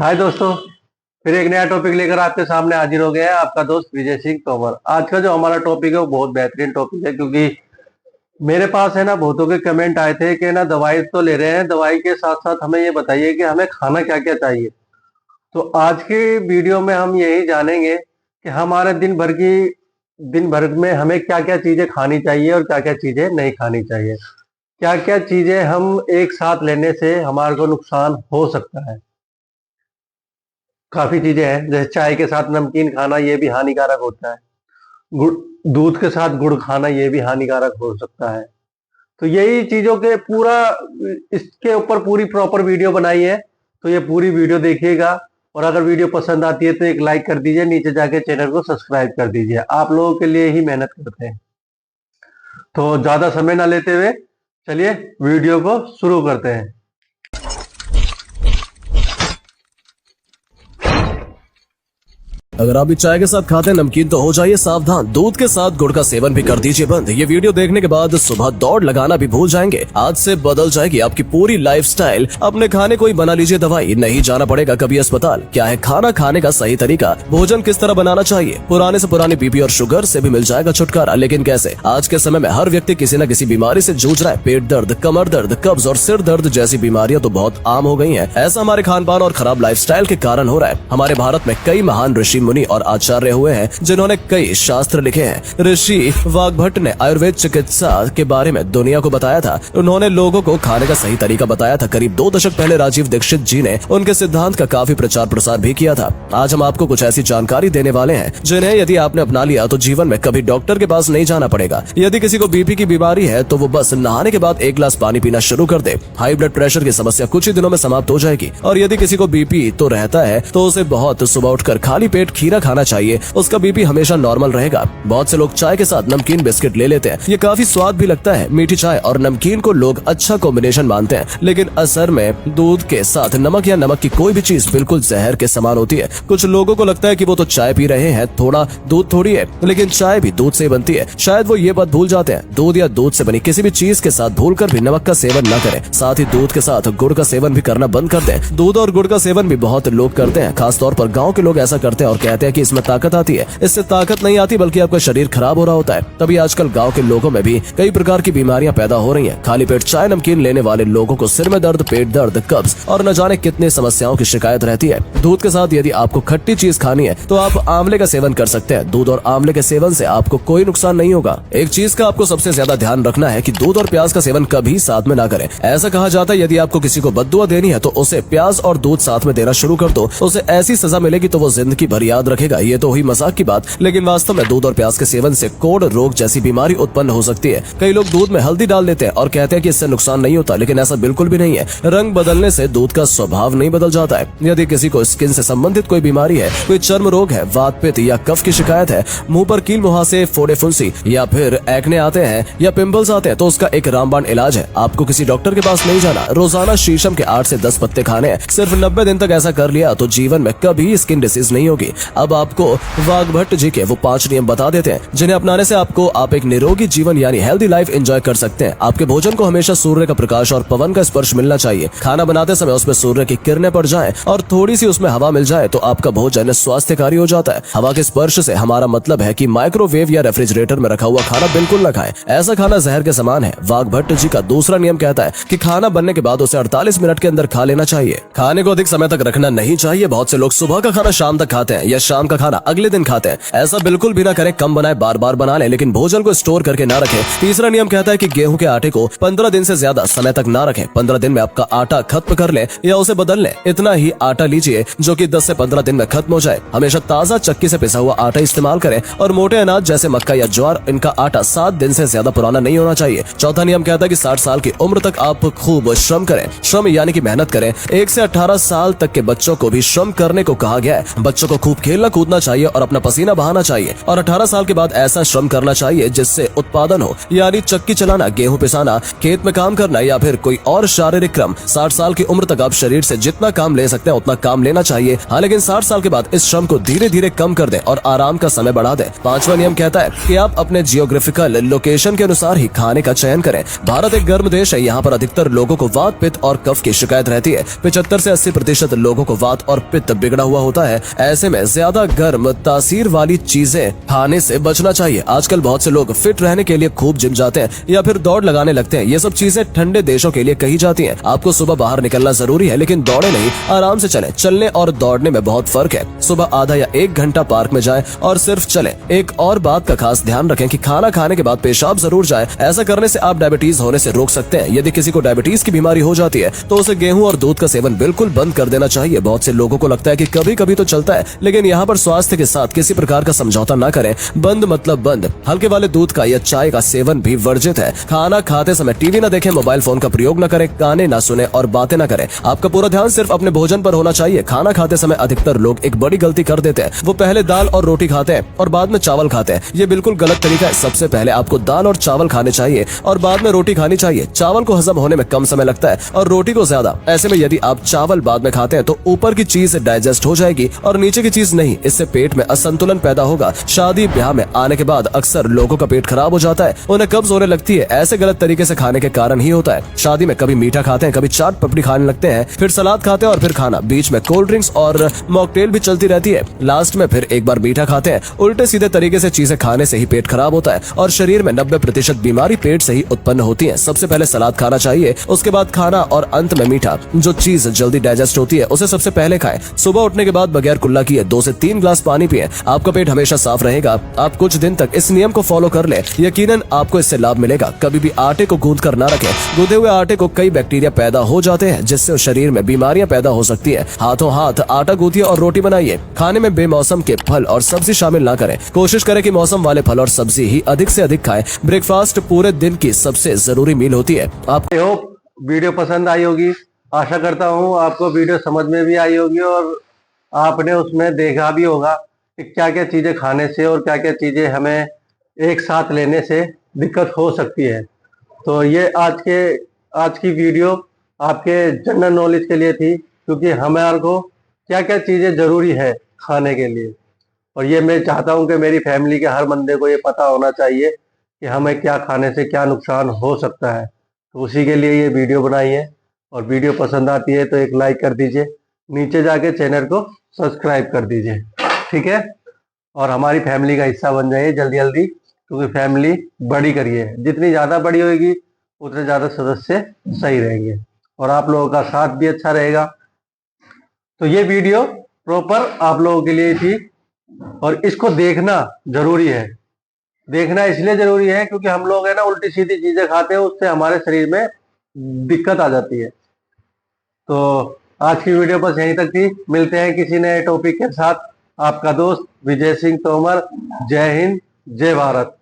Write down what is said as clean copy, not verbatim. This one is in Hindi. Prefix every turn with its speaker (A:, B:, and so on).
A: हाय दोस्तों, फिर एक नया टॉपिक लेकर आपके सामने हाजिर हो गया है आपका दोस्त विजय सिंह तोमर। आज का जो हमारा टॉपिक है वो बहुत बेहतरीन टॉपिक है, क्योंकि मेरे पास है ना बहुतों के कमेंट आए थे कि ना दवाई तो ले रहे हैं, दवाई के साथ साथ हमें ये बताइए कि हमें खाना क्या क्या चाहिए। तो आज की वीडियो में हम यही जानेंगे कि हमारे दिन भर में हमें क्या क्या चीजें खानी चाहिए और क्या क्या चीजें नहीं खानी चाहिए। क्या क्या चीजें हम एक साथ लेने से हमारे को नुकसान हो सकता है। काफी चीजें हैं, जैसे चाय के साथ नमकीन खाना, ये भी हानिकारक होता है। गुड़ दूध के साथ गुड़ खाना, ये भी हानिकारक हो सकता है। तो यही चीजों के पूरा इसके ऊपर पूरी प्रॉपर वीडियो बनाई है, तो ये पूरी वीडियो देखिएगा। और अगर वीडियो पसंद आती है तो एक लाइक कर दीजिए, नीचे जाके चैनल को सब्सक्राइब कर दीजिए। आप लोगों के लिए ही मेहनत करते हैं। तो ज्यादा समय ना लेते हुए चलिए वीडियो को शुरू करते हैं।
B: अगर आप भी चाय के साथ खाते हैं नमकीन तो हो जाइए सावधान, दूध के साथ गुड़ का सेवन भी कर दीजिए बंद। ये वीडियो देखने के बाद सुबह दौड़ लगाना भी भूल जाएंगे। आज से बदल जाएगी आपकी पूरी लाइफस्टाइल। अपने खाने को ही बना लीजिए दवाई, नहीं जाना पड़ेगा कभी अस्पताल। क्या है खाना खाने का सही तरीका, भोजन किस तरह बनाना चाहिए, पुराने से पुरानी बीपी और शुगर से भी मिल जाएगा छुटकारा। लेकिन कैसे? आज के समय में हर व्यक्ति किसी न किसी बीमारी से जूझ रहा है। पेट दर्द, कमर दर्द, कब्ज और सिर दर्द जैसी बीमारियां तो बहुत आम हो गई है। ऐसा हमारे खान पान और खराब लाइफस्टाइल के कारण हो रहा है। हमारे भारत में कई महान ऋषि मुनि और आचार्य हुए हैं जिन्होंने कई शास्त्र लिखे हैं। ऋषि वाग्भट ने आयुर्वेद चिकित्सा के बारे में दुनिया को बताया था। उन्होंने लोगों को खाने का सही तरीका बताया था। करीब 2 दशक पहले राजीव दीक्षित जी ने उनके सिद्धांत का काफी प्रचार प्रसार भी किया था। आज हम आपको कुछ ऐसी जानकारी देने वाले हैं जिन्हें यदि आपने अपना लिया तो जीवन में कभी डॉक्टर के पास नहीं जाना पड़ेगा। यदि किसी को बीपी की बीमारी है तो वो बस नहाने के बाद 1 गिलास पानी पीना शुरू कर दे। हाई ब्लड प्रेशर की समस्या कुछ ही दिनों में समाप्त हो जाएगी। और यदि किसी को बीपी तो रहता है तो उसे बहुत सुबह उठकर खाली पेट खीरा खाना चाहिए, उसका बीपी हमेशा नॉर्मल रहेगा। बहुत से लोग चाय के साथ नमकीन बिस्किट ले लेते हैं। ये काफी स्वाद भी लगता है। मीठी चाय और नमकीन को लोग अच्छा कॉम्बिनेशन मानते हैं, लेकिन असर में दूध के साथ नमक या नमक की कोई भी चीज बिल्कुल जहर के समान होती है। कुछ लोगों को लगता है कि वो तो चाय पी रहे हैं, थोड़ा दूध थोड़ी है, लेकिन चाय भी दूध से बनती है। शायद वो ये बात भूल जाते हैं। दूध या दूध से बनी किसी भी चीज के साथ भूलकर भी नमक का सेवन न करें। साथ ही दूध के साथ गुड़ का सेवन भी करना बंद कर दें। दूध और गुड़ का सेवन भी बहुत लोग करते हैं, खासतौर पर गाँव के लोग ऐसा करते हैं और कहते हैं कि इसमें ताकत आती है। इससे ताकत नहीं आती बल्कि आपका शरीर खराब हो रहा होता है। तभी आजकल गांव के लोगों में भी कई प्रकार की बीमारियां पैदा हो रही हैं। खाली पेट चाय नमकीन लेने वाले लोगों को सिर में दर्द, पेट दर्द, कब्ज और न जाने कितने समस्याओं की शिकायत रहती है। दूध के साथ यदि आपको खट्टी चीज खानी है तो आप आंवले का सेवन कर सकते हैं। दूध और आंवले के सेवन से आपको कोई नुकसान नहीं होगा। एक चीज का आपको सबसे ज्यादा ध्यान रखना है कि दूध और प्याज का सेवन कभी साथ में ना करें। ऐसा कहा जाता है यदि आपको किसी को बद्दुआ देनी है तो उसे प्याज और दूध साथ में देना शुरू कर दो, उसे ऐसी सजा मिलेगी तो वो जिंदगी भर याद रखेगा। ये तो हुई मजाक की बात, लेकिन वास्तव में दूध और प्याज के सेवन से कोढ़ रोग जैसी बीमारी उत्पन्न हो सकती है। कई लोग दूध में हल्दी डाल देते हैं और कहते हैं कि इससे नुकसान नहीं होता, लेकिन ऐसा बिल्कुल भी नहीं है। रंग बदलने से दूध का स्वभाव नहीं बदल जाता है। यदि किसी को स्किन से संबंधित कोई बीमारी है, कोई चर्म रोग है, वात पित्त या कफ की शिकायत है, मुंह पर कील मुहासे, फोड़े फुंसी या फिर एक्ने आते हैं या पिंपल्स आते हैं, तो उसका एक रामबाण इलाज है। आपको किसी डॉक्टर के पास नहीं जाना। रोजाना शीशम के 8 से 10 पत्ते खाने हैं। सिर्फ 90 दिन तक ऐसा कर लिया तो जीवन में कभी स्किन डिसीज नहीं होगी। अब आपको वाग्भट जी के वो 5 नियम बता देते हैं जिन्हें अपनाने से आप एक निरोगी जीवन यानी हेल्दी लाइफ एंजॉय कर सकते हैं। आपके भोजन को हमेशा सूर्य का प्रकाश और पवन का स्पर्श मिलना चाहिए। खाना बनाते समय उसमें सूर्य की किरणें पड़ जाएं और थोड़ी सी उसमें हवा मिल जाए तो आपका भोजन स्वास्थ्यकारी हो जाता है। हवा के स्पर्श से हमारा मतलब है कि माइक्रोवेव या रेफ्रिजरेटर में रखा हुआ खाना बिल्कुल न खाएं। ऐसा खाना जहर के समान है। वाग्भट जी का दूसरा नियम कहता है कि खाना बनने के बाद उसे 48 मिनट के अंदर खा लेना चाहिए। खाने को अधिक समय तक रखना नहीं चाहिए। बहुत से लोग सुबह का खाना शाम तक खाते हैं या शाम का खाना अगले दिन खाते हैं। ऐसा बिल्कुल भी ना करें। कम बनाए, बार बार बना लें, लेकिन भोजन को स्टोर करके ना रखें। तीसरा नियम कहता है कि गेहूं के आटे को 15 दिन से ज्यादा समय तक ना रखें। 15 दिन में आपका आटा खत्म कर लें या उसे बदल लें। इतना ही आटा लीजिए जो कि 10 से 15 दिन में खत्म हो जाए। हमेशा ताजा चक्की से पिसा हुआ आटा इस्तेमाल करें और मोटे अनाज जैसे मक्का या ज्वार, इनका आटा 7 दिन से ज्यादा पुराना नहीं होना चाहिए। चौथा नियम कहता है कि 60 साल की उम्र तक आप खूब श्रम करें। श्रम यानी कि मेहनत करें। 1 से 18 साल तक के बच्चों को भी श्रम करने को कहा गया है। बच्चों को खूब खेलना कूदना चाहिए और अपना पसीना बहाना चाहिए और 18 साल के बाद ऐसा श्रम करना चाहिए जिससे उत्पादन हो, यानी चक्की चलाना, गेहूं पिसाना, खेत में काम करना या फिर कोई और शारीरिक क्रम। 60 साल की उम्र तक आप शरीर से जितना काम ले सकते हैं उतना काम लेना चाहिए। हाँ, लेकिन 60 साल के बाद इस श्रम को धीरे धीरे कम कर दें और आराम का समय बढ़ा दें। 5वां नियम कहता है कि आप अपने जियोग्राफिकल लोकेशन के अनुसार ही खाने का चयन करें। भारत एक गर्म देश है, यहाँ पर अधिकतर लोगों को वात, पित्त और कफ की शिकायत रहती है। 75 से 80% लोगों को वात और पित्त बिगड़ा हुआ होता है। ऐसे में ज्यादा गर्म तासीर वाली चीजें खाने से बचना चाहिए। आजकल बहुत से लोग फिट रहने के लिए खूब जिम जाते हैं या फिर दौड़ लगाने लगते हैं। ये सब चीजें ठंडे देशों के लिए कही जाती हैं। आपको सुबह बाहर निकलना जरूरी है, लेकिन दौड़े नहीं, आराम से चलें। चलने और दौड़ने में बहुत फर्क है। सुबह आधा या 1 घंटा पार्क में जाएं और सिर्फ चलें। एक और बात का खास ध्यान रखें कि खाना खाने के बाद पेशाब जरूर जाए। ऐसा करने से आप डायबिटीज होने से रोक सकते हैं। यदि किसी को डायबिटीज की बीमारी हो जाती है तो उसे गेहूं और दूध का सेवन बिल्कुल बंद कर देना चाहिए। बहुत से लोगों को लगता है कि कभी कभी तो चलता है, लेकिन यहाँ पर स्वास्थ्य के साथ किसी प्रकार का समझौता न करें। बंद मतलब बंद। हल्के वाले दूध का या चाय का सेवन भी वर्जित है। खाना खाते समय टीवी न देखें, मोबाइल फोन का प्रयोग न करें, गाने न सुने और बातें न करें। आपका पूरा ध्यान सिर्फ अपने भोजन पर होना चाहिए। खाना खाते समय अधिकतर लोग एक बड़ी गलती कर देते हैं। वो पहले दाल और रोटी खाते हैं और बाद में चावल खाते हैं। ये बिल्कुल गलत तरीका है। सबसे पहले आपको दाल और चावल खाने चाहिए और बाद में रोटी खानी चाहिए। चावल को हजम होने में कम समय लगता है और रोटी को ज्यादा। ऐसे में यदि आप चावल बाद में खाते हैं तो ऊपर की चीज डाइजेस्ट हो जाएगी और नीचे की चीज नहीं। इससे पेट में असंतुलन पैदा होगा। शादी ब्याह में आने के बाद अक्सर लोगों का पेट खराब हो जाता है, उन्हें कब्ज होने लगती है। ऐसे गलत तरीके से खाने के कारण ही होता है। शादी में कभी मीठा खाते हैं, कभी चाट पपड़ी खाने लगते हैं, फिर सलाद खाते हैं और फिर खाना। बीच में कोल्ड ड्रिंक्स और मॉकटेल भी चलती रहती है। लास्ट में फिर एक बार मीठा खाते हैं। उल्टे सीधे तरीके से चीजें खाने से ही पेट खराब होता है और शरीर में 90% बीमारी पेट से ही उत्पन्न होती है। सबसे पहले सलाद खाना चाहिए, उसके बाद खाना और अंत में मीठा। जो चीज जल्दी डाइजेस्ट होती है उसे सबसे पहले खाएं। सुबह उठने के बाद बगैर कुल्ला किए 2 से 3 ग्लास पानी पिएं। आपका पेट हमेशा साफ रहेगा। आप कुछ दिन तक इस नियम को फॉलो कर लें, यकीनन आपको इससे लाभ मिलेगा। कभी भी आटे को गूंद कर ना रखें। गूंदे हुए आटे को कई बैक्टीरिया पैदा हो जाते हैं जिससे शरीर में बीमारियां पैदा हो सकती है। हाथों हाथ आटा गूंथिए और रोटी बनाइए। खाने में बेमौसम के फल और सब्जी शामिल ना करें। कोशिश करें कि मौसम वाले फल और सब्जी ही अधिक से अधिक खाएं। ब्रेकफास्ट पूरे दिन की सबसे जरूरी मील होती है। आप
A: आई होप वीडियो पसंद आई होगी। आशा करता हूँ आपको वीडियो समझ में भी आई होगी और आपने उसमें देखा भी होगा कि क्या क्या चीजें खाने से और क्या क्या चीजें हमें एक साथ लेने से दिक्कत हो सकती है। तो ये आज की वीडियो आपके जनरल नॉलेज के लिए थी, क्योंकि हमारे को क्या क्या चीजें जरूरी है खाने के लिए। और ये मैं चाहता हूँ कि मेरी फैमिली के हर बंदे को ये पता होना चाहिए कि हमें क्या खाने से क्या नुकसान हो सकता है। तो उसी के लिए ये वीडियो बनाई है। और वीडियो पसंद आती है तो एक लाइक कर दीजिए, नीचे जाके चैनल को सब्सक्राइब कर दीजिए, ठीक है। और हमारी फैमिली का हिस्सा बन जाइए जल्दी जल्दी, क्योंकि फैमिली बड़ी करिए। जितनी ज़्यादा बड़ी होगी उतने ज़्यादा सदस्य सही रहेंगे और आप लोगों का साथ भी अच्छा रहेगा। तो ये वीडियो प्रॉपर आप लोगों के लिए थी और इसको देखना जरूरी है। देखना इसलिए जरूरी है क्योंकि हम लोग है ना उल्टी सीधी चीजें खाते हैं, उससे हमारे शरीर में दिक्कत आ जाती है। तो आज की वीडियो बस यहीं तक थी। मिलते हैं किसी नए टॉपिक के साथ। आपका दोस्त विजय सिंह तोमर। जय हिंद, जय भारत।